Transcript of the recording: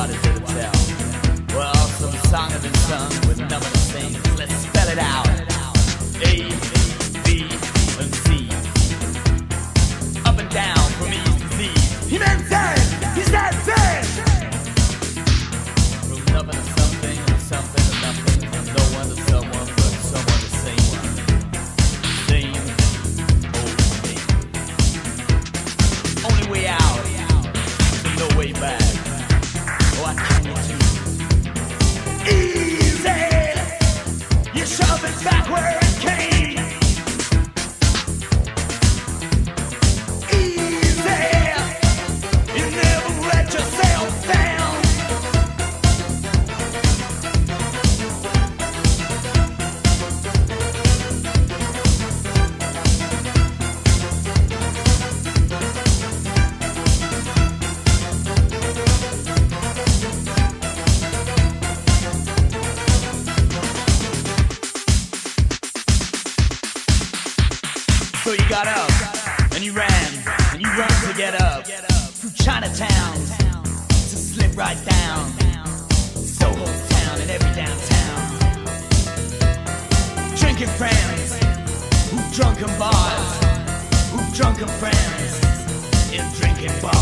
what is it to tell? Well, some song has been sung with nothing to sing. Let's spell it out. A, B, and C. Up and down from east to Z. He meant that! He's that thing! From nothing to something, and something to nothing. From no one to someone, but someone to same one. Same old thing. Only way out, so no way back. What can you do? Easy! You shove it back where it came. Easy! You never let yourself down. So you got up, and you ran, and you run to get up. Through Chinatown, to slip right down. Soho town and every downtown. Drinking friends, who drunken bars, who drunken friends in drinking bars.